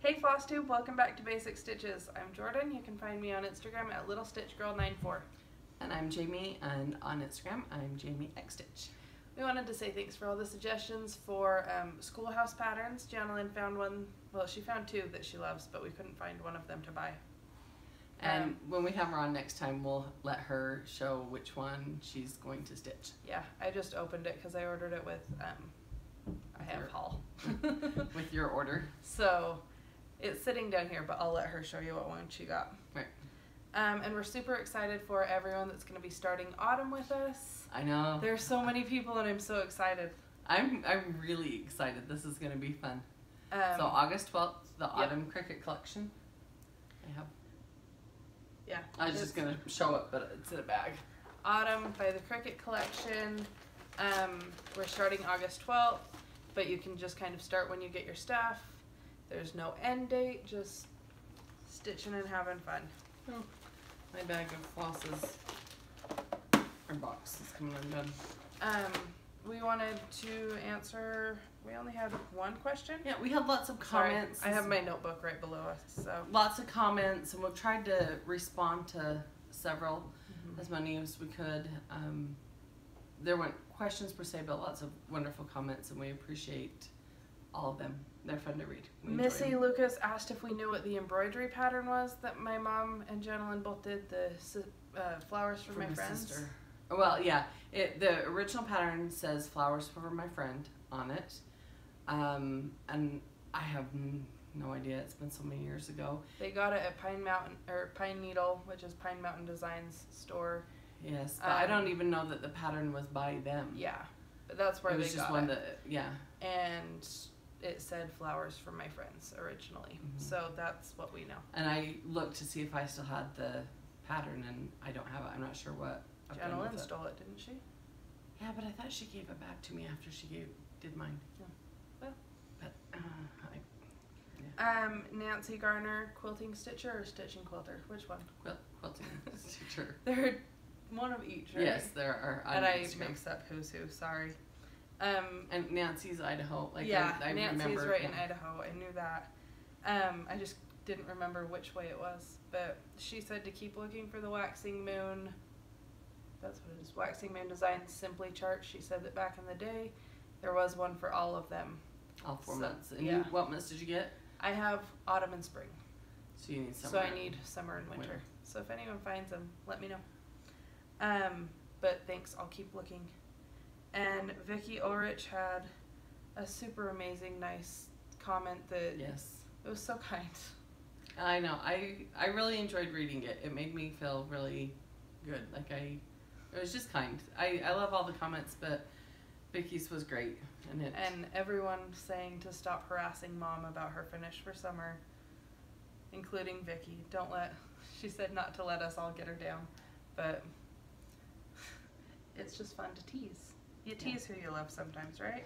Hey Flosstube, welcome back to Basic Stitches. I'm Jordan. You can find me on Instagram at littlestitchgirl94. And I'm Jamie, and on Instagram, I'm JamieXStitch. We wanted to say thanks for all the suggestions for schoolhouse patterns. Janelyn found one, well, she found two that she loves, but we couldn't find one of them to buy. And when we have her on next time, we'll let her show which one she's going to stitch. Yeah, I just opened it because I ordered it with, I have haul. With your order. So it's sitting down here, but I'll let her show you what one she got. Right. And we're super excited for everyone that's going to be starting autumn with us. I know. There's so many people and I'm so excited. I'm really excited. This is going to be fun. So August 12th, the Autumn Cricket Collection. I have. Yeah. I was just going to show it, but it's in a bag. Autumn by the Cricket Collection. We're starting August 12th, but you can just kind of start when you get your stuff. There's no end date, just stitching and having fun. Oh, my bag of flosses, or box is coming undone. We wanted to answer, we only had one question. Yeah, we had lots of comments. Sorry, I have my notebook right below us, so. Lots of comments, and we've tried to respond to several, as many as we could. There weren't questions per se, but lots of wonderful comments, and we appreciate all of them. They're fun to read. Missy Lucas asked if we knew what the embroidery pattern was that my mom and Janelyn both did, the flowers for my friends. Sister. Well, yeah, the original pattern says flowers for my friend on it, and I have no idea. It's been so many years ago. They got it at Pine Needle, which is Pine Mountain Designs store. Yes, but I don't even know that the pattern was by them. Yeah, but that's where they got it. It was just one that, yeah. And it said flowers for my friends originally, so that's what we know. And I looked to see if I still had the pattern, and I don't have it. I'm not sure what. Janelyn stole it, didn't she? Yeah, but I thought she gave it back to me after she did mine. Yeah. Well. But, Nancy Garner, quilting stitcher or stitching quilter? Which one? Quilting stitcher. They're one of each, right? Yes, there are. And I mixed up who's who, sorry. And Nancy's Idaho. Like yeah, I Nancy's remember, right in Idaho. I knew that. I just didn't remember which way it was. But she said to keep looking for the Waxing Moon. That's what it is. Waxing Moon Designs Simply chart. She said that back in the day, there was one for all of them. All 4 months. And yeah. what months did you get? I have autumn and spring. So you need summer. So I need summer and winter. So if anyone finds them, let me know. But thanks. I'll keep looking. And Vicki Ulrich had a super amazing, nice comment that yes, it was so kind. I know. I really enjoyed reading it. It made me feel really good. Like it was just kind. I love all the comments, but Vicky's was great. And everyone saying to stop harassing Mom about her finish for summer, including Vicki. She said not to let us all get her down, but it's just fun to tease. You tease who you love sometimes, right?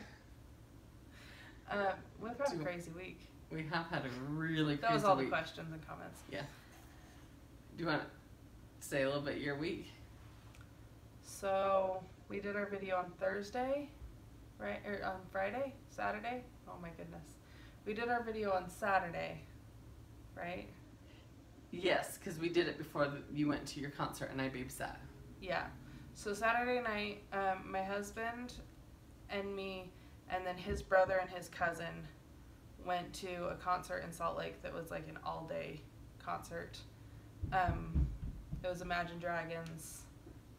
We've had a crazy week. We have had a really crazy week. That was all the questions and comments. Yeah. Do you want to say a little bit your week? So we did our video on Thursday, right? Or on Friday? Saturday? Oh my goodness. We did our video on Saturday, right? Yes, because we did it before you went to your concert and I babysat. Yeah. So Saturday night, my husband and me, and then his brother and his cousin went to a concert in Salt Lake that was like an all-day concert. It was Imagine Dragons,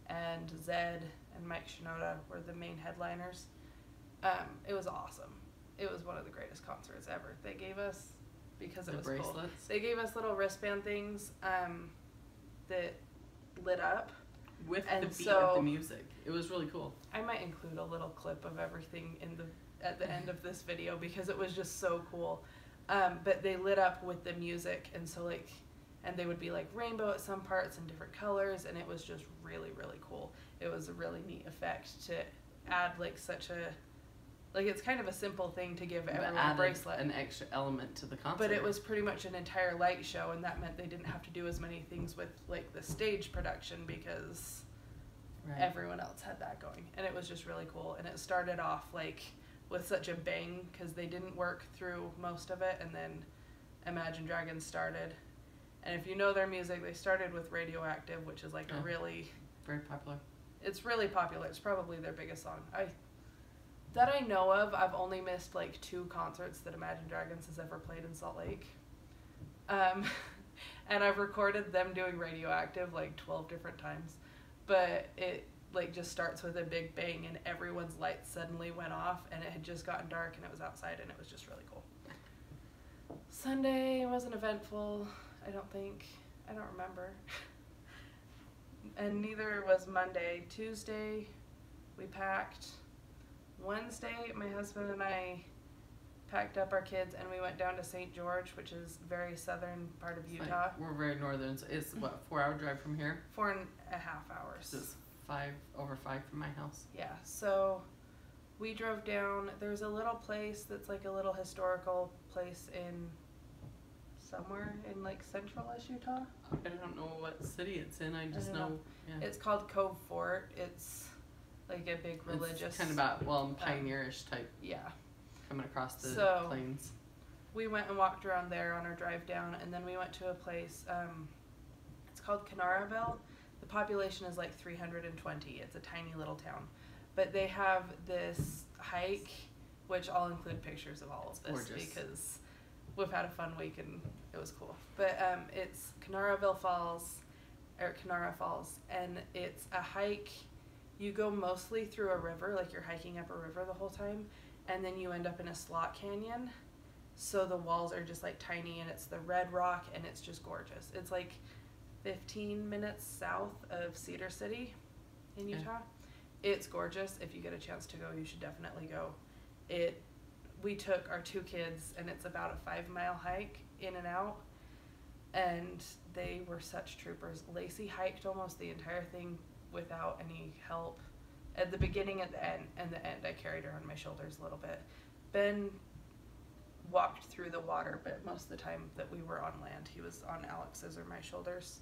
and Zed and Mike Shinoda were the main headliners. It was awesome. It was one of the greatest concerts ever. They gave us, because it was bracelets. Cool, they gave us little wristband things that lit up. With the beat of the music. It was really cool. I might include a little clip of everything at the end of this video because it was just so cool. But they lit up with the music, and so and they would be like rainbow at some parts and different colors, and it was just really, really cool. It was a really neat effect to add it's kind of a simple thing to give everyone a bracelet. An extra element to the concert. But it was pretty much an entire light show, and that meant they didn't have to do as many things with the stage production because everyone else had that going. And it was just really cool. And it started off with such a bang because they didn't work through most of it, and then Imagine Dragons started. And if you know their music, they started with Radioactive, which is like a really... Very popular. It's really popular. It's probably their biggest song. That I know of, I've only missed like 2 concerts that Imagine Dragons has ever played in Salt Lake. And I've recorded them doing Radioactive like 12 different times. But it like just starts with a big bang and everyone's lights suddenly went off and it had just gotten dark and it was outside and it was just really cool. Sunday wasn't eventful, I don't think. I don't remember. And neither was Monday. Tuesday, we packed. Wednesday, my husband and I packed up our kids and we went down to St. George, which is very southern part of Utah. Like, we're very northern, so it's what, 4-hour drive from here? 4.5 hours. So it's over 5 from my house. Yeah, so we drove down. There's a little place that's like a little historical place in somewhere in like central-ish Utah. I don't know what city it's in. I just know. Yeah. It's called Cove Fort. It's like a big religious. It's kind of about pioneerish type. Yeah. Coming across the plains. We went and walked around there on our drive down, and then we went to a place. It's called Canaraville. The population is like 320. It's a tiny little town, but they have this hike, which I'll include pictures of all of this because we've had a fun week and it was cool. But it's Canaraville Falls, or Canara Falls, and it's a hike. You go mostly through a river, like you're hiking up a river the whole time, and then you end up in a slot canyon. So the walls are just like tiny, and it's the red rock, and it's just gorgeous. It's like 15 minutes south of Cedar City in Utah. It's gorgeous. If you get a chance to go, you should definitely go. We took our 2 kids, and it's about a 5-mile hike in and out, and they were such troopers. Lacey hiked almost the entire thing without any help. At the beginning, at the end, I carried her on my shoulders a little bit. Ben walked through the water, but most of the time that we were on land, he was on Alex's or my shoulders,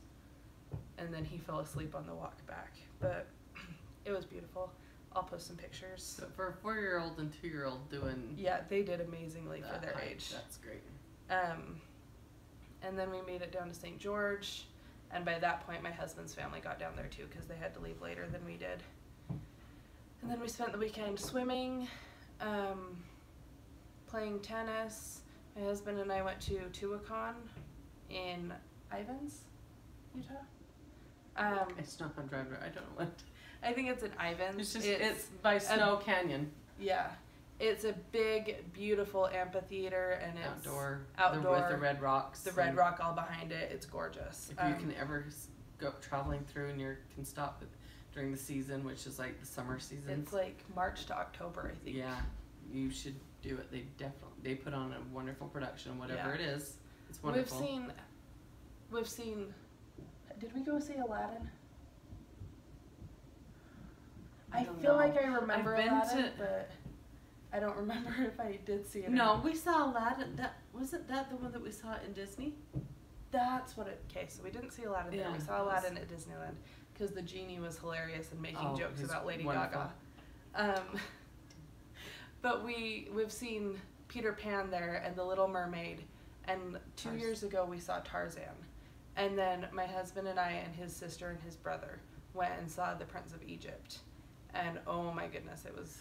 and then he fell asleep on the walk back. But it was beautiful. I'll post some pictures. So for a 4-year-old and 2-year-old doing... Yeah, they did amazingly for their age. That's great. And then we made it down to St. George, and by that point my husband's family got down there too because they had to leave later than we did. And then we spent the weekend swimming, playing tennis. My husband and I went to Tuacahn in Ivins, Utah. It's not on Drive. I don't know what... I think it's in Ivins. It's by Snow Canyon. Yeah. It's a big, beautiful amphitheater, and it's outdoor with the red rocks. The red rock all behind it. It's gorgeous. If you can ever go traveling through and you can stop during the season, which is like the summer season. It's like March to October, I think. Yeah, you should do it. They put on a wonderful production, whatever it is. It's wonderful. We've seen. Did we go see Aladdin? I feel like I remember Aladdin, but I don't remember if I did see it. No, we saw Aladdin. Wasn't that the one that we saw in Disney? That's what it... Okay, so we didn't see Aladdin there. We saw Aladdin at Disneyland because the genie was hilarious and making jokes about Lady Gaga. But we've seen Peter Pan there and The Little Mermaid, and 2 years ago we saw Tarzan. And then my husband and I and his sister and his brother went and saw The Prince of Egypt. And oh my goodness, it was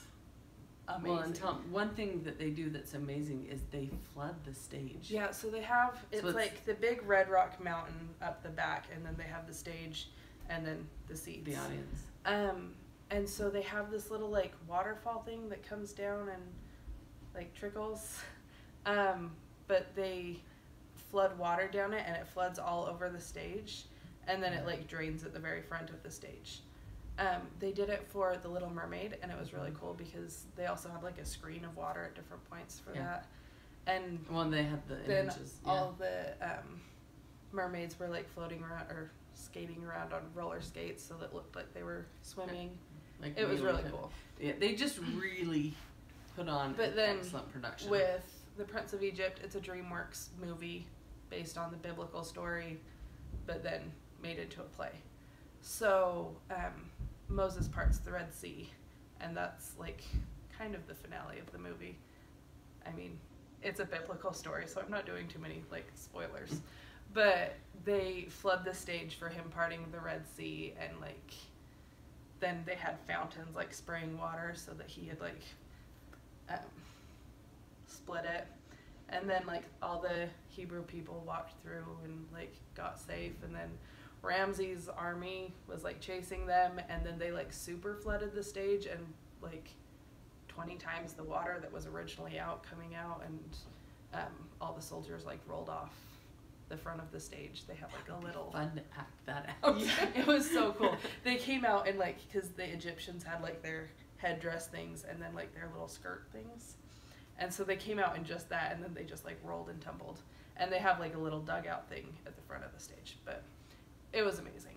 amazing. Well, and one thing that they do that's amazing is they flood the stage. Yeah, so they have, it's like the big red rock mountain up the back, and then they have the stage, and then the seats. The audience. And so they have this little like waterfall thing that comes down and like trickles, but they flood water down it, and it floods all over the stage, and then it like drains at the very front of the stage. They did it for The Little Mermaid, and it was really cool because they also had like a screen of water at different points for that. And they had the images. All the mermaids were like floating around or skating around on roller skates, so that it looked like they were swimming. Like it was really cool. Yeah, they just really put on an excellent production. With The Prince of Egypt, it's a DreamWorks movie based on the biblical story, but then made into a play. So Moses parts the Red Sea, and that's like kind of the finale of the movie. I mean, it's a biblical story, so I'm not doing too many like spoilers. But they flood the stage for him parting the Red Sea, and like then they had fountains like spraying water so that he had like split it. And then like all the Hebrew people walked through and like got safe, and then Ramses' army was like chasing them, and then they like super flooded the stage, and like 20 times the water that was originally out coming out, and all the soldiers like rolled off the front of the stage. They had like a little fun to act that out. Yeah, it was so cool. They came out and like, because the Egyptians had like their headdress things and then like their little skirt things, and so they came out in just that, and then they just like rolled and tumbled, and they have like a little dugout thing at the front of the stage. But it was amazing.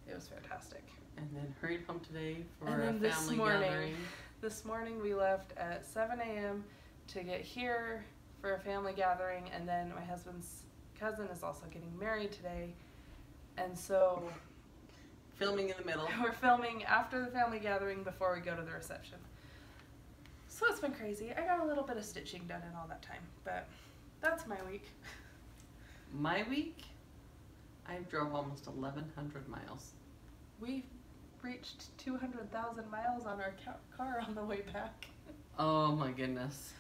It was fantastic. And then hurried home today for and then a family gathering. This morning we left at 7 a.m. to get here for a family gathering, and then my husband's cousin is also getting married today, and so filming in the middle. We're filming after the family gathering before we go to the reception. So it's been crazy. I got a little bit of stitching done in all that time, but that's my week. My week? I drove almost 1,100 miles. We reached 200,000 miles on our car on the way back. Oh my goodness.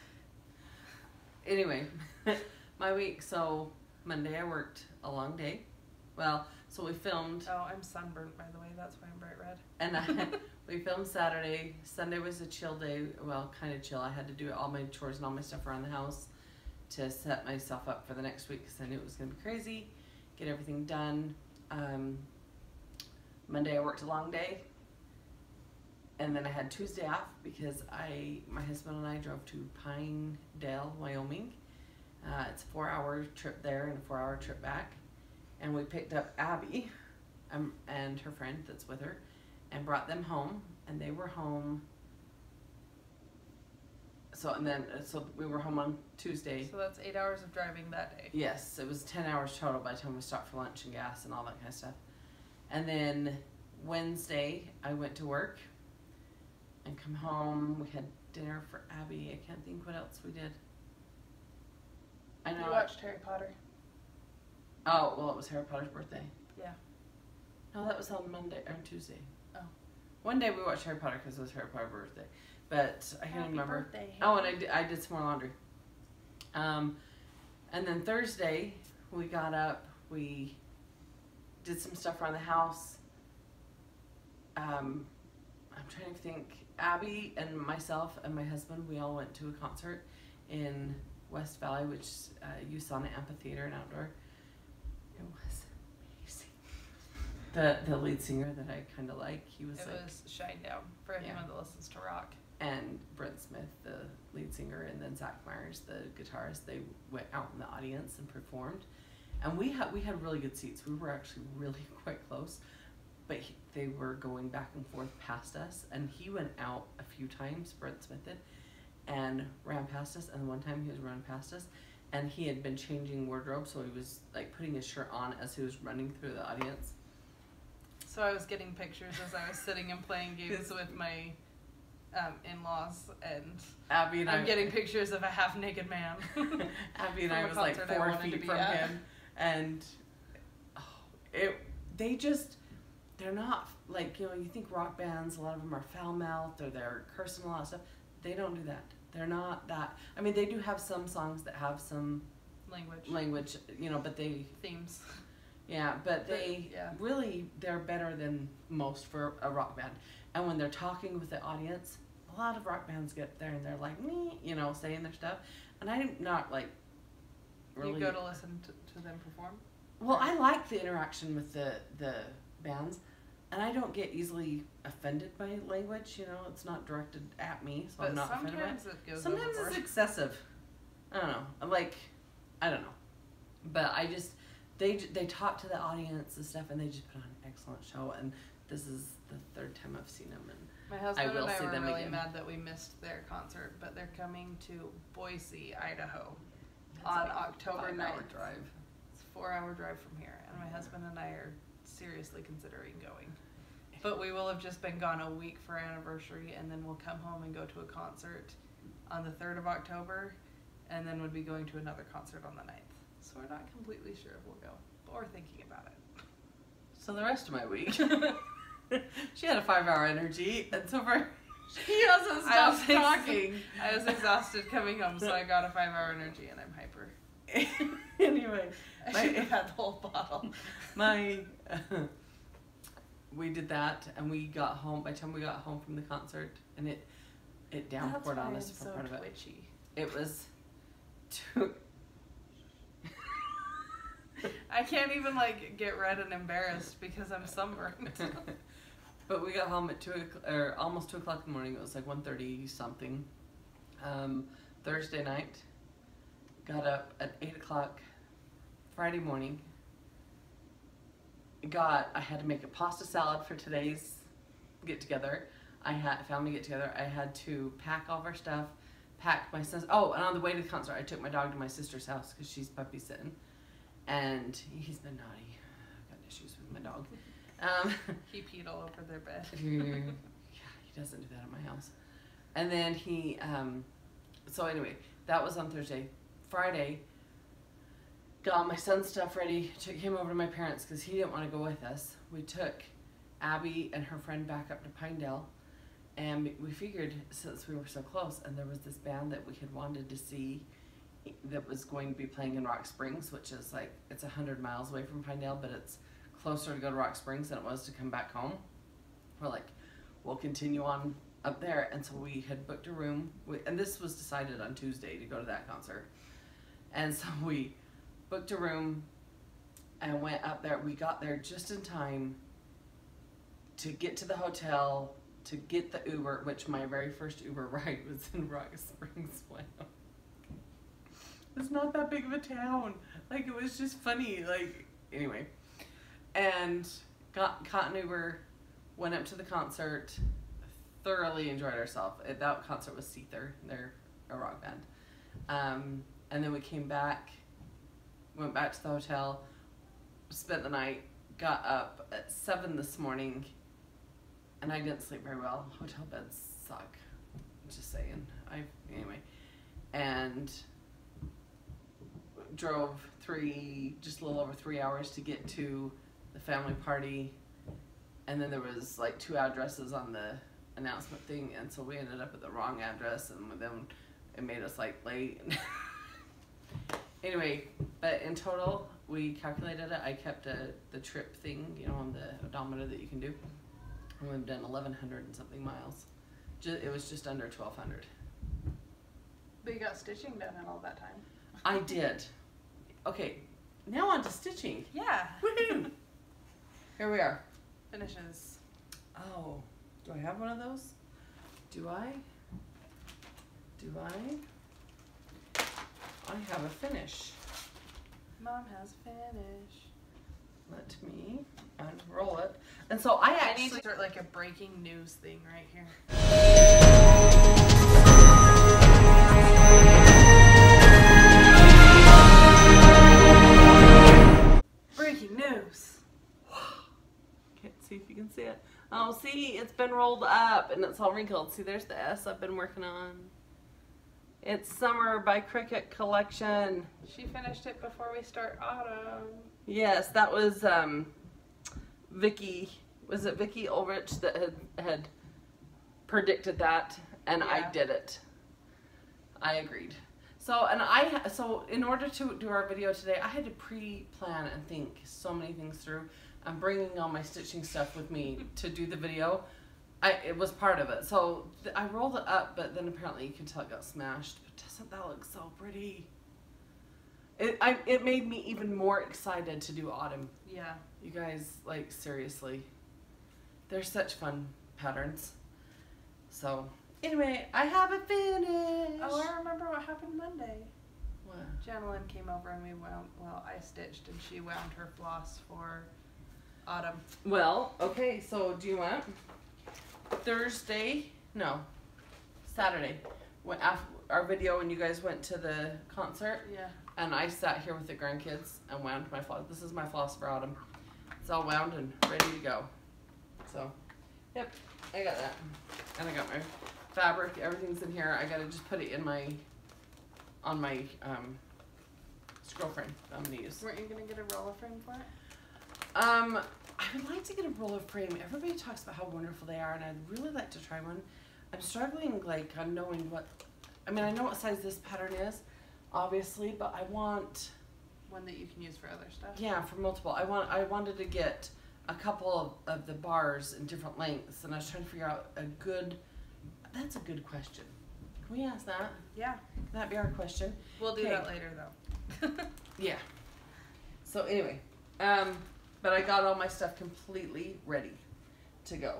Anyway, my week, so Monday I worked a long day. Well, so we filmed. Oh, I'm sunburnt, by the way. That's why I'm bright red. And we filmed Saturday. Sunday was a chill day. Well, kind of chill. I had to do all my chores and all my stuff around the house to set myself up for the next week because I knew it was going to be crazy. Get everything done. Monday I worked a long day. And then I had Tuesday off because my husband and I drove to Pinedale, Wyoming. It's a 4-hour trip there and a 4-hour trip back. And we picked up Abby and her friend that's with her and brought them home. And they were home. So we were home on Tuesday. So that's 8 hours of driving that day. Yes, it was 10 hours total by the time we stopped for lunch and gas and all that kind of stuff. And then Wednesday I went to work and come home. We had dinner for Abby. I can't think what else we did. I know. You watched Harry Potter. Oh, well, it was Harry Potter's birthday. Yeah. No, that was on Monday or Tuesday. Oh. One day we watched Harry Potter because it was Harry Potter's birthday. But I can't remember. Birthday, oh, and I did some more laundry. And then Thursday we got up. We did some stuff around the house. I'm trying to think. Abby and myself and my husband, we all went to a concert in West Valley, which you saw in an amphitheater and outdoor. It was amazing. The lead singer that I kind of like, he was was Shinedown for anyone that listens to rock. And Brent Smith, the lead singer, and then Zach Myers, the guitarist, they went out in the audience and performed. And we had really good seats. We were actually really quite close. But they were going back and forth past us, and he went out a few times, Brent Smith did, and ran past us, and one time he was running past us, and he had been changing wardrobe, so he was like putting his shirt on as he was running through the audience. So I was getting pictures as I was sitting and playing games with my in-laws, and Abby and I'm getting pictures of a half-naked man. Abby and I was like 4 feet from him, and they're not, like, you know, you think rock bands, a lot of them are foul-mouthed or they're cursing a lot of stuff. They don't do that. They're not that. I mean, they do have some songs that have some language, you know, but they... Themes. Yeah, but really, they're better than most for a rock band. And when they're talking with the audience, a lot of rock bands get there and they're like, me, you know, saying their stuff. And I'm not, like, really... You go to listen to them perform? Well, I like the interaction with the bands, and I don't get easily offended by language, you know, it's not directed at me, so I'm not offended by it. Sometimes it's excessive. I don't know, like, I don't know. But I just, they talk to the audience and stuff, and they just put on an excellent show, and this is the 3rd time I've seen them, and my husband I will and I see were them really again. mad that we missed their concert, but they're coming to Boise, Idaho on October 9th. 5-hour drive. It's a 4-hour drive from here, and my husband and I are seriously considering going. But we will have just been gone a week for our anniversary, and then we'll come home and go to a concert on the 3rd of October, and then would be going to another concert on the 9th. So we're not completely sure if we'll go, but we're thinking about it. So the rest of my week, she had a 5-hour energy, and so far she hasn't stopped talking. I was exhausted coming home, so I got a 5-hour energy, and I'm hyper. Anyway, I should have had the whole bottle. We did that, and we got home. By the time we got home from the concert, and it downpoured on us for part of it. Twitchy. It was too. I can't even like get red and embarrassed because I'm sunburned. But we got home at almost 2 o'clock in the morning. It was like 1:30 something. Thursday night. Got up at 8 o'clock. Friday morning. I had to make a pasta salad for today's get together. Family get together. I had to pack all of our stuff. Pack my son's. Oh, and on the way to the concert, I took my dog to my sister's house because she's puppy sitting. And he's been naughty. I've got issues with my dog. He peed all over their bed. Yeah, he doesn't do that at my house. And then so anyway, that was on Thursday. Friday, got my son's stuff ready, took him over to my parents because he didn't want to go with us. We took Abby and her friend back up to Pinedale, and we figured since we were so close, and there was this band that we had wanted to see that was going to be playing in Rock Springs, which is like, it's 100 miles away from Pinedale, but it's closer to go to Rock Springs than it was to come back home. We're like, we'll continue on up there. And so we had booked a room, and this was decided on Tuesday to go to that concert. And so we booked a room and went up there. We got there just in time to get to the hotel, to get the Uber, which my very first Uber ride was in Rock Springs, Wyoming. It's not that big of a town. Like, it was just funny. Like, anyway. And caught an Uber, went up to the concert, thoroughly enjoyed ourselves. That concert was Seether. They're a rock band. And then we came back, went back to the hotel, spent the night, got up at 7 this morning, and I didn't sleep very well. Hotel beds suck. Just saying. Anyway. And drove just a little over 3 hours to get to the family party, and then there was like 2 addresses on the announcement thing, and so we ended up at the wrong address, and then it made us like late. Anyway, but in total we calculated it. I kept the trip thing, you know, on the odometer that you can do, and we've done 1,100 and something miles. It was just under 1,200. But you got stitching done in all that time. I did. Okay, now on to stitching. Yeah. Woohoo! Here we are. Finishes. Oh, do I have one of those? Do I? I have a finish. Mom has a finish. Let me unroll it. And so I need to start like a breaking news thing right here. Breaking news. Can't see if you can see it. Oh, see, it's been rolled up and it's all wrinkled. See, there's the S I've been working on. It's Summer by Cricket Collection. She finished it before we start autumn. Yes, that was Vicky. Was it Vicky Ulrich that had predicted that, and yeah. I did it. I agreed. So in order to do our video today, I had to pre-plan and think so many things through. I'm bringing all my stitching stuff with me to do the video. It was part of it. So I rolled it up, but then apparently you can tell it got smashed. But doesn't that look so pretty? It made me even more excited to do autumn. Yeah. You guys, like, seriously. They're such fun patterns. So, anyway, I have it finished. Oh, I remember what happened Monday. What? Janelyn came over and we wound, I stitched and she wound her floss for autumn. Well, okay, so do you want Saturday, when after our video when you guys went to the concert? Yeah. And I sat here with the grandkids and wound my floss. This is my floss for autumn. It's all wound and ready to go. So, yep, I got that. And I got my fabric. Everything's in here. I gotta just put it in my on my scroll frame that I'm going to use. Weren't you going to get a roller frame for it? I would like to get a roller frame. Everybody talks about how wonderful they are, and I'd really like to try one. I'm struggling, like, on knowing what, I mean, I know what size this pattern is, obviously, but I want one that you can use for other stuff. Yeah, for multiple. I wanted to get a couple of the bars in different lengths, and I was trying to figure out a good. That's a good question. Can we ask that? Yeah. Can that be our question? We'll do that later, though. Yeah. So anyway, but I got all my stuff completely ready to go.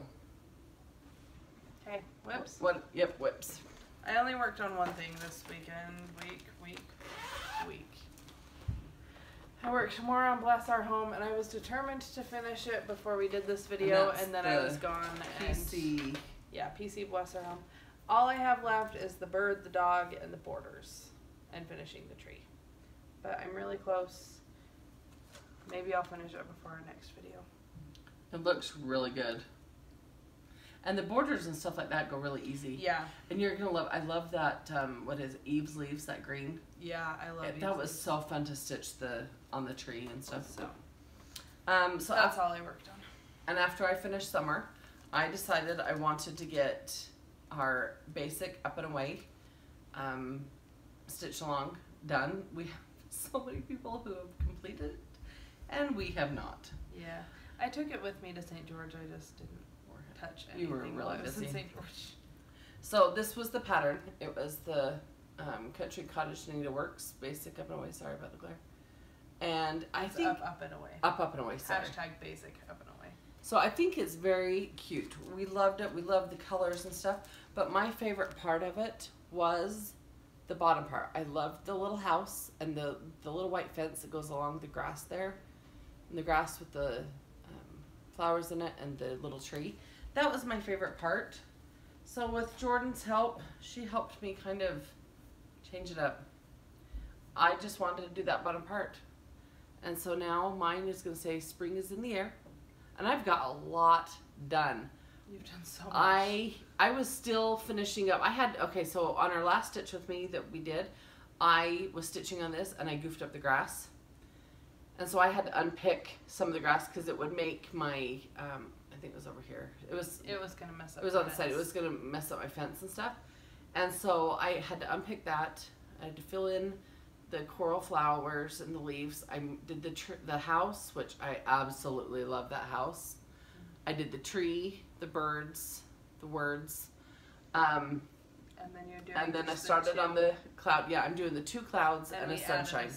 Hey, whips. What? Yep, whips. I only worked on one thing this weekend. Week. I worked more on Bless Our Home, and I was determined to finish it before we did this video, and then I was gone. PC. Yeah, PC Bless Our Home. All I have left is the bird, the dog, and the borders, and finishing the tree. But I'm really close. Maybe I'll finish it before our next video. It looks really good. And the borders and stuff like that go really easy. Yeah. And you're going to love, I love that, what is it, Eve's Leaves, that green. Yeah, I love it. That was so fun to stitch on the tree and stuff. So that's all I worked on. And after I finished summer, I decided I wanted to get our basic up and away, stitch along done. We have so many people who have completed it, and we have not. Yeah. I took it with me to St. George. I just didn't touch anything. You were really busy. In St. George. So this was the pattern. It was the Country Cottage Knitting Works basic up and away. Sorry about the glare. And I think up and away. Up and away. Sorry. Hashtag basic up and away. So I think it's very cute. We loved it. We loved the colors and stuff. But my favorite part of it was the bottom part. I loved the little house and the little white fence that goes along the grass there, and the grass with the flowers in it and the little tree. That was my favorite part. So with Jordan's help, she helped me kind of change it up. I just wanted to do that bottom part. And so now mine is going to say spring is in the air. And I've got a lot done. You've done so much. I was still finishing up. So on our last stitch with me that we did, I was stitching on this and I goofed up the grass. And so I had to unpick some of the grass because it would make my, I think it was over here. It was going to mess up. It was on the side. It was going to mess up my fence and stuff. And so I had to unpick that. I had to fill in the coral flowers and the leaves. I did the house, which I absolutely love that house. I did the tree, the birds, the words. And then you're doing. And then I started on the cloud. Yeah, I'm doing the two clouds and a sunshine.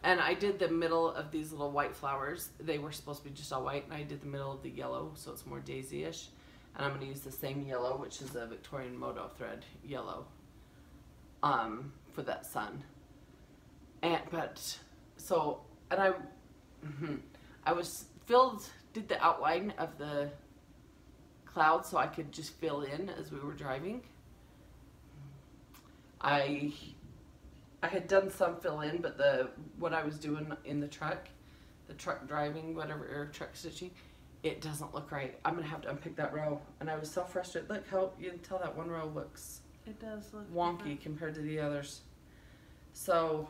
And I did the middle of these little white flowers. They were supposed to be just all white, and I did the middle of the yellow, so it's more daisy-ish. And I'm going to use the same yellow, which is a Victorian Moto thread yellow, for that sun. I did the outline of the cloud so I could just fill in as we were driving. I had done some fill in, but what I was doing in the truck driving, whatever, or truck stitching, it doesn't look right. I'm gonna have to unpick that row, and I was so frustrated. Look how you can tell that one row looks. It does look wonky different compared to the others. So,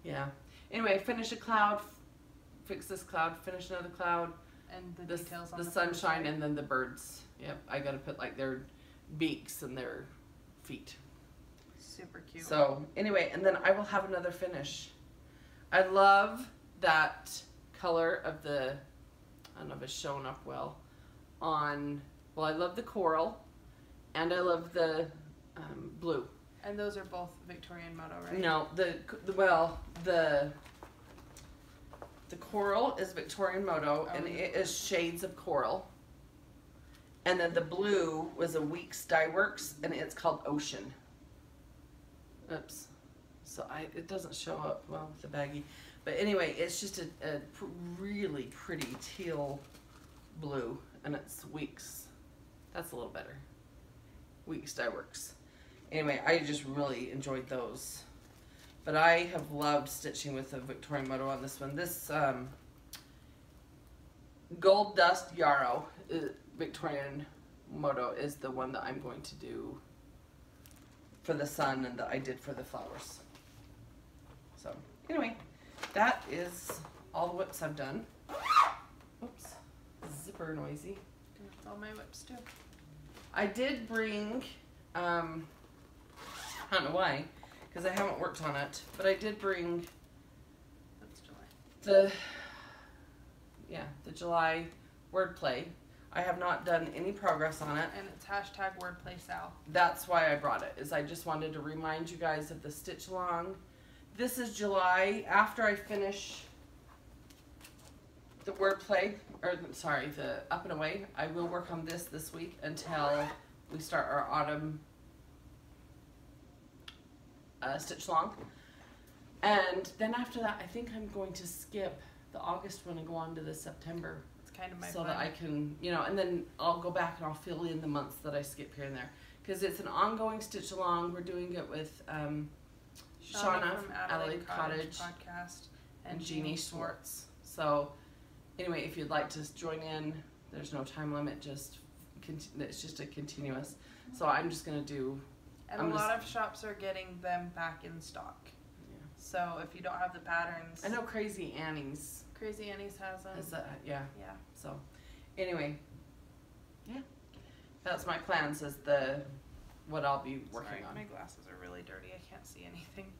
yeah. Anyway, finish a cloud, fix this cloud, finish another cloud, and the details on the sunshine, and then the birds. Yep, I gotta put like their beaks and their feet. Super cute. So anyway, and then I will have another finish. I love that color of the, I don't know if it's showing up well on, well, I love the coral and I love the blue. And those are both Victorian Moto, right? No, the coral is Victorian Moto, and it is shades of coral. And then the blue was a Weeks Dye Works, and it's called Ocean. Oops. So it doesn't show up well with the baggie. But anyway, it's just a really pretty teal blue, and it's Weeks. That's a little better. Weeks Dye Works. Anyway, I just really enjoyed those. But I have loved stitching with the Victorian Moto on this one. This Gold Dust Yarrow Victorian Moto is the one that I'm going to do for the sun and that I did for the flowers. So anyway, that is all the whips I've done. Oops, zipper noisy. That's all my whips too. I did bring, I don't know why, because I haven't worked on it, but I did bring That's July. the July wordplay. I have not done any progress on it. And it's hashtag wordplaysal. That's why I brought it, is I just wanted to remind you guys of the stitch along. This is July. After I finish the wordplay, or sorry, the up and away, I will work on this week until we start our autumn stitch along. And then after that, I think I'm going to skip the August one and go on to the September. Kind of my so plan. that I can, you know, and then I'll go back and I'll fill in the months that I skip here and there, because it's an ongoing stitch along. We're doing it with Shauna from Adelaide Cottage podcast and Jeannie Schwartz. So anyway, if you'd like to join in, there's no time limit, just it's just a continuous. So I'm just gonna do, and a lot of shops are getting them back in stock. Yeah. So if you don't have the patterns, I know Crazy Annie's has them. Is that, yeah. Yeah. So, anyway, yeah, that's my plans. Is what I'll be working on. My glasses are really dirty. I can't see anything.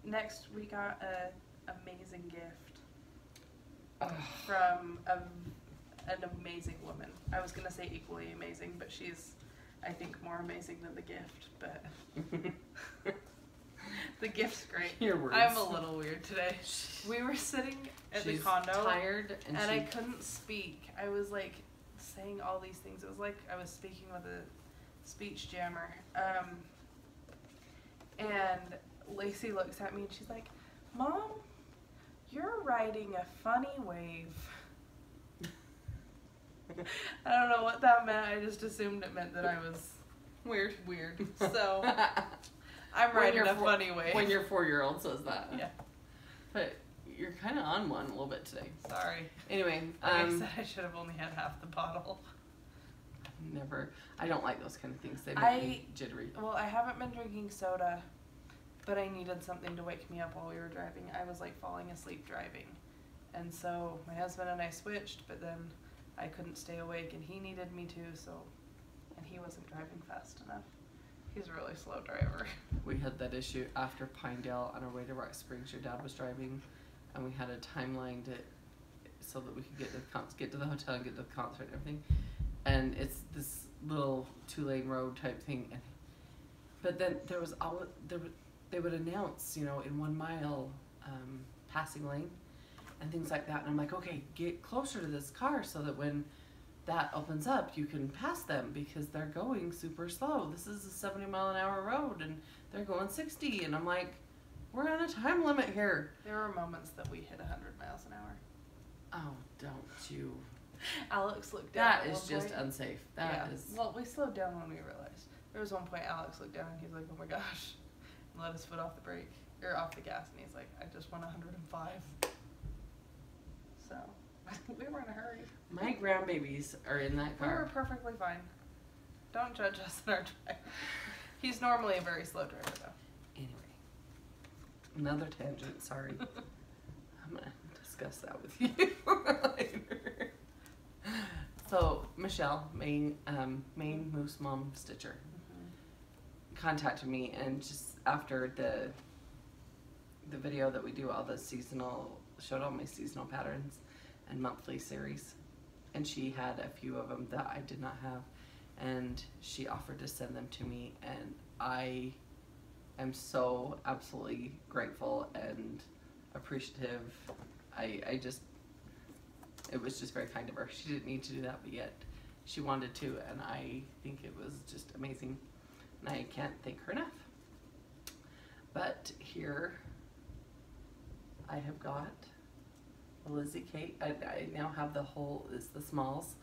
Next we got a amazing gift from an amazing woman. I was gonna say equally amazing, but she's, I think, more amazing than the gift. But the gift's great. Your words. I'm a little weird today. We were sitting at the condo, tired, and I couldn't speak. I was like saying all these things. It was like I was speaking with a speech jammer. And Lacey looks at me and she's like, "Mom, you're riding a funny wave." I don't know what that meant. I just assumed it meant that I was weird. So I'm riding a funny wave. When your 4-year-old says that. Yeah. But you're kind of on one a little bit today. Sorry. Anyway. Like I said, I should have only had half the bottle. I don't like those kind of things. They make me jittery. Well, I haven't been drinking soda, but I needed something to wake me up while we were driving. I was like falling asleep driving. And so my husband and I switched, but then I couldn't stay awake and he needed me to, and he wasn't driving fast enough. He's a really slow driver. We had that issue after Pinedale on our way to Rock Springs. Your dad was driving, and we had a timeline so that we could get to the hotel and get to the concert and everything. And it's this little 2-lane road type thing. But then they would announce, you know, in 1 mile passing lane and things like that. And I'm like, okay, get closer to this car so that when that opens up, you can pass them because they're going super slow. This is a 70-mile-an-hour road and they're going 60. And I'm like, we're on a time limit here. There were moments that we hit 100 miles an hour. Oh, don't you. Alex looked down. That is just unsafe. That is. Well, we slowed down when we realized. There was one point Alex looked down and he's like, "Oh my gosh," and let his foot off the brake or off the gas, and he's like, "I just went 105." So we were in a hurry. My grandbabies are in that car. We were perfectly fine. Don't judge us in our drive. He's normally a very slow driver, though. Anyway, another tangent. Sorry. I'm gonna discuss that with you later. So Michelle, Maine Moose Mom Stitcher, contacted me, and just after the video that we do all the showed all my seasonal patterns and monthly series, and she had a few of them that I did not have, and she offered to send them to me, and I am so absolutely grateful and appreciative. It was just very kind of her. She didn't need to do that, but yet she wanted to, and I think it was just amazing, and I can't thank her enough. But here I have got a Lizzie Kate. I now have the whole, it's the smalls,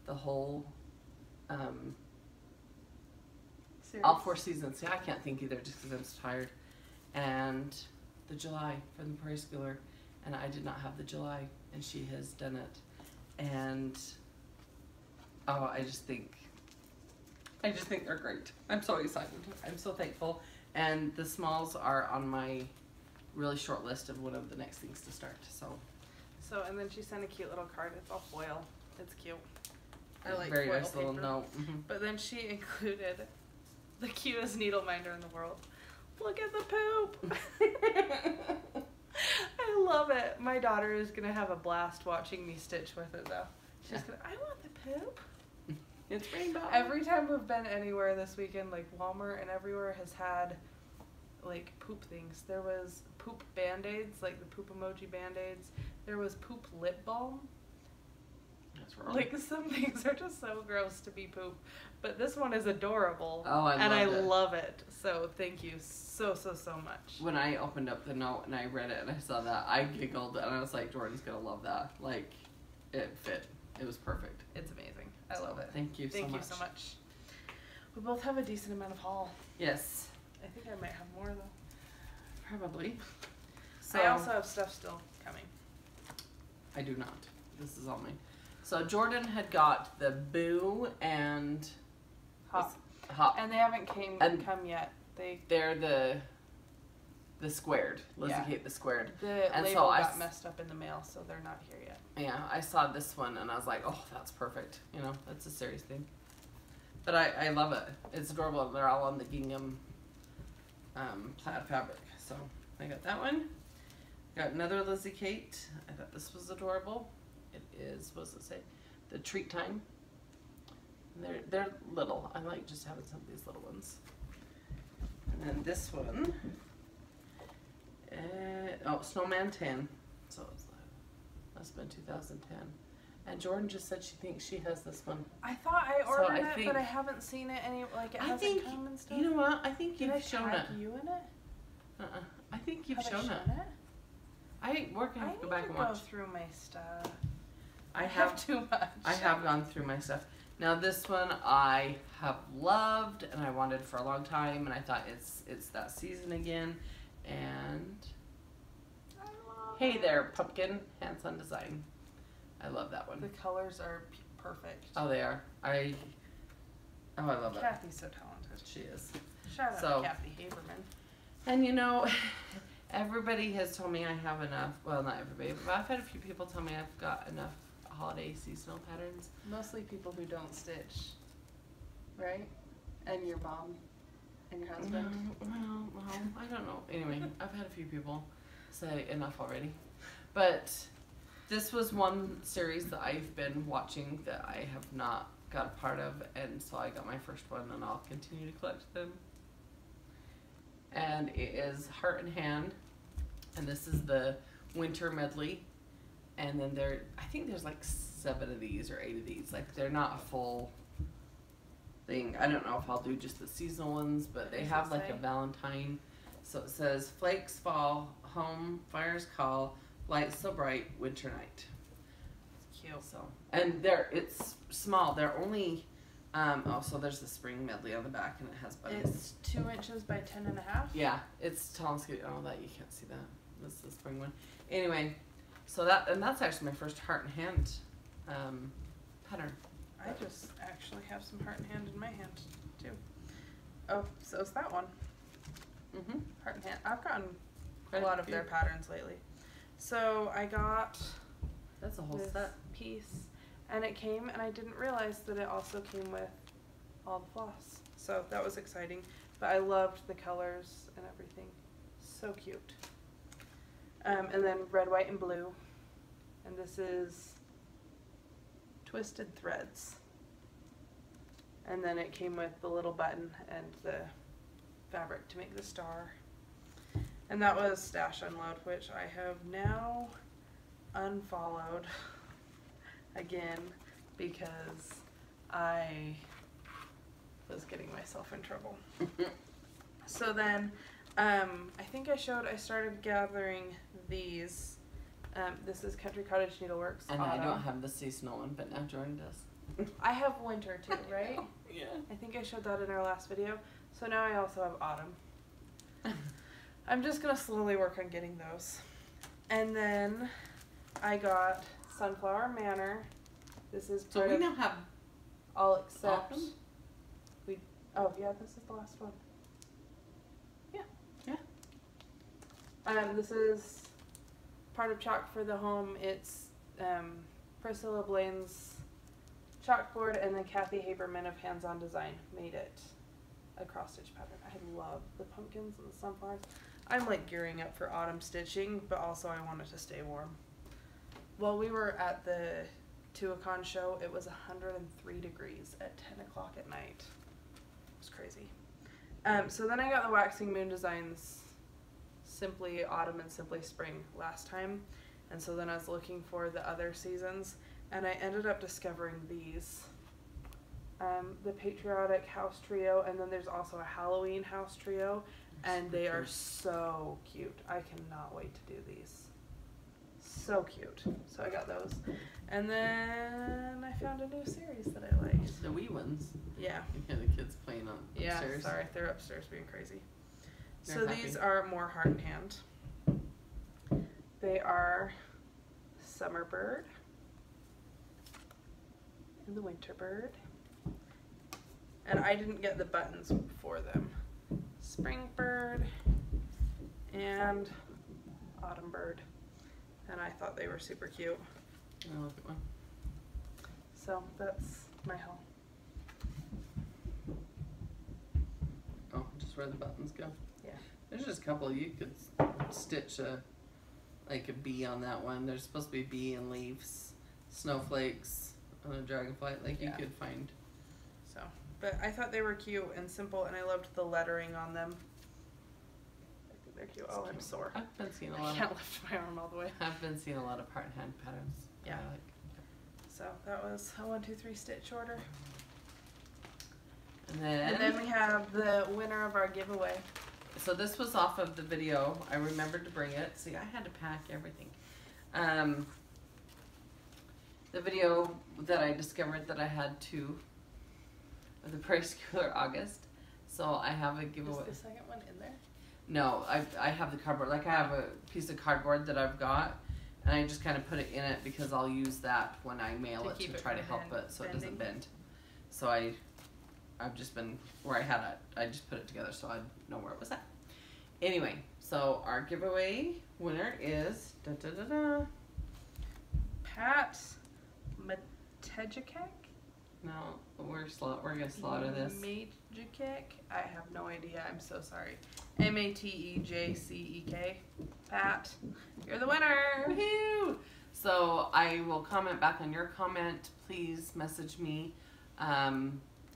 the whole, all 4 seasons. See, I can't think either just because I'm so tired. And the July from the Preschooler, and I did not have the July, and she has done it. And I just think I just think they're great. I'm so excited. I'm so thankful. And the smalls are on my really short list of one of the next things to start. So, and then she sent a cute little card. It's all foil. It's cute. I like very foil nice paper. little note. But then she included the cutest needle minder in the world. Look at the poop. I love it. My daughter is gonna have a blast watching me stitch with it though. She's gonna, I want the poop. It's rainbow. Every time we've been anywhere this weekend, like Walmart and everywhere has had like poop things. There was poop band-aids, like the poop emoji band-aids. There was poop lip balm. That's wrong. Like some things are just so gross to be poop. But this one is adorable. Oh, I love it. So thank you so much. When I opened up the note and I read it and I saw that, I giggled and I was like, Jordan's gonna love that. Like, it fit. It was perfect. It's amazing. I love it. Thank you so much. We both have a decent amount of haul. Yes. I think I might have more though. Probably. So, I also have stuff still coming. I do not. This is all mine. So Jordan had got the Boo and Hop. Hop. And they haven't come yet. They're the squared. Lizzie Kate the squared. The and label so got messed up in the mail, so they're not here yet. Yeah, I saw this one and I was like, oh, that's perfect. You know, that's a serious thing. But I love it. It's adorable. They're all on the gingham plaid fabric. So I got that one. Got another Lizzie Kate. I thought this was adorable. It is, what does it say? The Treat Time. And they're little. I like just having some of these little ones. And then this one. Snowman 10. So it's must have been 2010. And Jordan just said she thinks she has this one. I thought I ordered it, but I haven't seen it any. Like it hasn't come and stuff. You know what? I think you've shown it. Did I tag you in it? I think you've shown it. We're gonna go back and watch. I need to go through my stuff. I have too much. I have gone through my stuff. Now this one I have loved and I wanted for a long time, and I thought it's that season again. And hey there, Pumpkin Hands-on Design. I love that one. The colors are perfect. Oh, they are. I love it. Kathy's so talented. She is. Shout out to Kathy Haberman. And you know, everybody has told me I have enough. Well, not everybody, but I've had a few people tell me I've got enough holiday seasonal patterns. Mostly people who don't stitch, right? And your mom and your husband. Well, I don't know. Anyway, I've had a few people say enough already, but this was one series that I've been watching that I have not got a part of, and so I got my first one, and I'll continue to collect them. And it is Heart and Hand, and this is the winter medley. And then I think there's like 7 of these or 8 of these. Like they're not a full thing. I don't know if I'll do just the seasonal ones, but they have like a Valentine. So it says flakes fall, home, fires call, lights so bright, winter night. It's cute. So, and it's small. They're only, so there's the spring medley on the back, and it has buttons. It's 2 inches by 10.5. Yeah, it's tall and skinny. Oh, that you can't see that. This is the spring one. Anyway, so that's actually my first Heart and Hand pattern. I just actually have some Heart and Hand in my hand too. Oh, so it's that one. Heart and Hand. I've gotten a lot of their patterns lately. So I got that's a whole this set piece, and it came, and I didn't realize that it also came with all the floss. So that was exciting. But I loved the colors and everything. So cute. And then red, white, and blue. And this is Twisted Threads. And then it came with the little button and the fabric to make the star. And that was Stash Unload, which I have now unfollowed again because I was getting myself in trouble. So then I think I started gathering these. This is Country Cottage Needleworks. And I don't have the seasonal one, but now Jordan does. I have winter too, right? Yeah. I think I showed that in our last video. So now I also have autumn. I'm just going to slowly work on getting those. And then I got Sunflower Manor. This is so we now have all except autumn? we Oh, yeah, this is the last one. Yeah. Yeah. This is part of Chalk for the Home. It's Priscilla Blaine's chalkboard, and then Kathy Haberman of Hands On Design made it a cross stitch pattern. I love the pumpkins and the sunflowers. I'm like gearing up for autumn stitching, but also I wanted to stay warm. While we were at the Tuacahn show, it was 103 degrees at 10 o'clock at night. It was crazy. So then I got the Waxing Moon Designs Simply Autumn and Simply Spring last time, and so then I was looking for the other seasons, and I ended up discovering these. The Patriotic House Trio, and then there's also a Halloween House Trio, and they are so cute. I cannot wait to do these. So cute. So I got those. And then I found a new series that I liked. The wee ones. Yeah. Yeah, the kids playing on upstairs. Yeah, sorry, they're upstairs being crazy. They're so happy. these are more heart and hand. They are Summer Bird and the Winter Bird. And I didn't get the buttons for them. Spring Bird and Autumn Bird. And I thought they were super cute. I'll look at one. So that's my haul. Oh, just where the buttons go. Yeah. There's just a couple you could stitch like a bee on that one. There's supposed to be bee and leaves, snowflakes on a dragonfly. Like you could find. So, but I thought they were cute and simple, and I loved the lettering on them. I think they're cute. Oh, I'm sore. I've been seeing a I lot. can't lift my arm all the way. I've been seeing a lot of part hand patterns. Yeah. I like. So that was a 1, 2, 3 stitch order. And then we have the winner of our giveaway. So this was off of the video. I remembered to bring it. See, I had to pack everything. The video that I discovered that I had two of the Preschool August. So I have a giveaway. Is the second one in there? No, I have the cardboard. Like I have a piece of cardboard that I've got, and I just kind of put it in it because I'll use that when I mail it to try to help it so it doesn't bend. So I've just been where I had it. I just put it together so I'd know where it was at. Anyway, so our giveaway winner is Pat Matejcek? No, we're gonna slaughter this. Matejcek? I have no idea. I'm so sorry. Matejcek. Pat, you're the winner. Woohoo! So I will comment back on your comment. Please message me.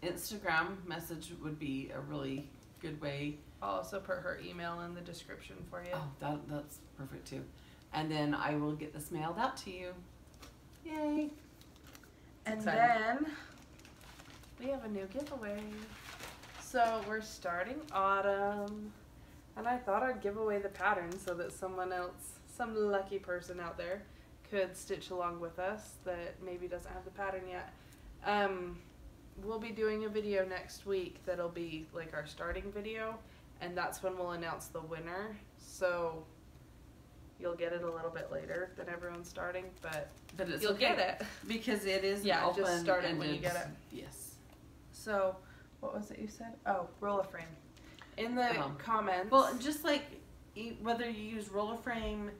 Instagram message would be a really good way. I'll also put her email in the description for you. Oh, that's perfect too. And then I will get this mailed out to you. Yay! And then we have a new giveaway. So we're starting autumn, and I thought I'd give away the pattern so that someone else, some lucky person out there, could stitch along with us that maybe doesn't have the pattern yet. We'll be doing a video next week that'll be like our starting video, and that's when we'll announce the winner. So you'll get it a little bit later than everyone's starting, but it's you'll okay, get it. because it is Yeah, open just start it when you get it. Yes. So, what was it you said? Oh, roll a frame. In the comments. Well, just like whether you use roller frame,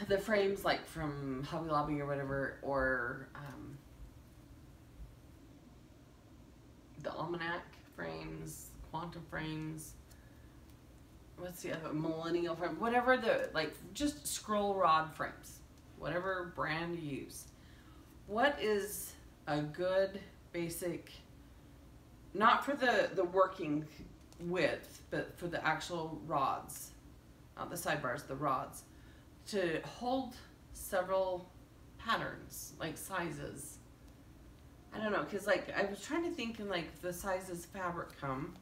the frames like from Hobby Lobby or whatever, or the almanac frames, quantum frames. What's the other millennial frame? Whatever just scroll rod frames, whatever brand you use. What is a good basic, not for the working width, but for the actual rods, not the sidebars, the rods, to hold several patterns, like sizes. I don't know, because like I was trying to think in like the sizes fabric come,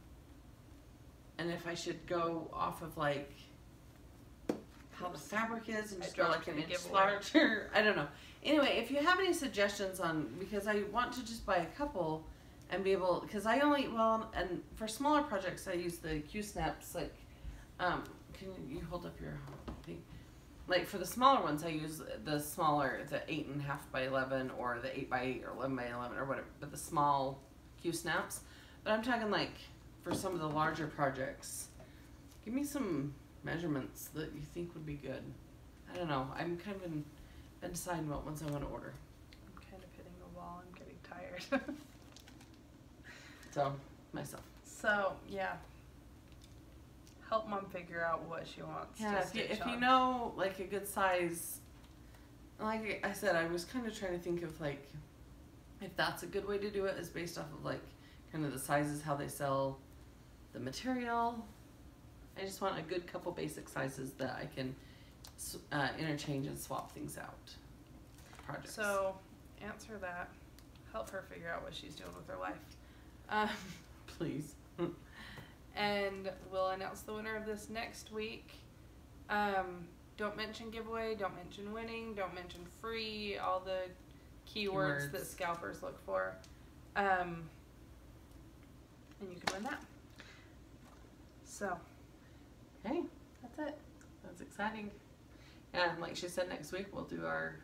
and if I should go off of like how the fabric is and just go like an inch larger. I don't know. Anyway, if you have any suggestions on, because I want to just buy a couple and be able, because I only, and for smaller projects I use the Q-snaps, like, can you hold up your thing? Like for the smaller ones I use the smaller, the 8.5 by 11 or the 8 by 8 or 11 by 11 or whatever, but the small Q-snaps. But I'm talking like for some of the larger projects, give me some measurements that you think would be good. I don't know. I'm kind of been deciding what ones I want to order. I'm kind of hitting the wall. I'm getting tired. So, myself. So, yeah. Help Mom figure out what she wants Yeah, to stitch if on. you know like a good size, like I said, I was kind of trying to think of like if that's a good way to do it is based off of like kind of the sizes, how they sell the material. I just want a good couple basic sizes that I can interchange and swap things out. Projects. So, answer that. Help her figure out what she's doing with her life. Please. And we'll announce the winner of this next week. Don't mention giveaway, don't mention winning, don't mention free, all the keywords that scalpers look for. And you can win that. So, Hey, that's it. that's exciting. Yeah, and like she said, next week we'll do our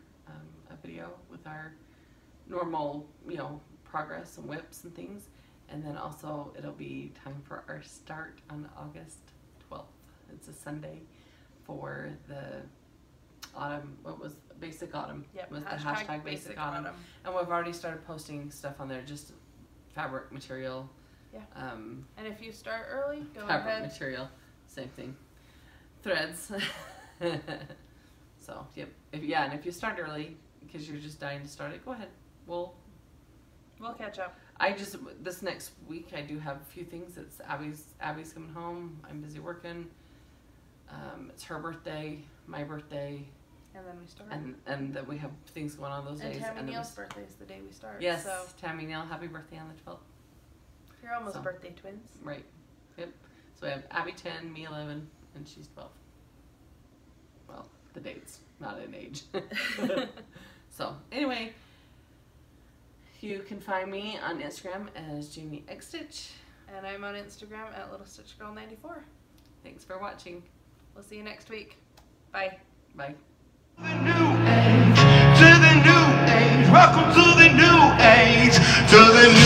a video with our normal, you know, progress and whips and things. And then also it'll be time for our start on August 12th. It's a Sunday for the autumn, what was Basic Autumn? Yep, was the hashtag Basic Autumn. And we've already started posting stuff on there, just fabric material. Yeah. And if you start early, go fabric ahead. material, same thing. Threads. So, yep. And if you start early because you're just dying to start it, go ahead. We'll catch up. This next week I do have a few things. It's Abby's coming home. I'm busy working. It's her birthday, my birthday, And then we start. and that we have things going on those days. And Tammy then Neal's birthday is the day we start. Yes, So Tammy Neal, happy birthday on the 12th. you're almost So. birthday twins. Right. Yep. So we have Abby 10, me 11, and she's 12. Well, the dates, not in age. So anyway, you can find me on Instagram as Jamie X Stitch. And I'm on Instagram at LittleStitchGirl94. Thanks for watching. We'll see you next week. Bye. Bye. To the new age, welcome to the new age, to the new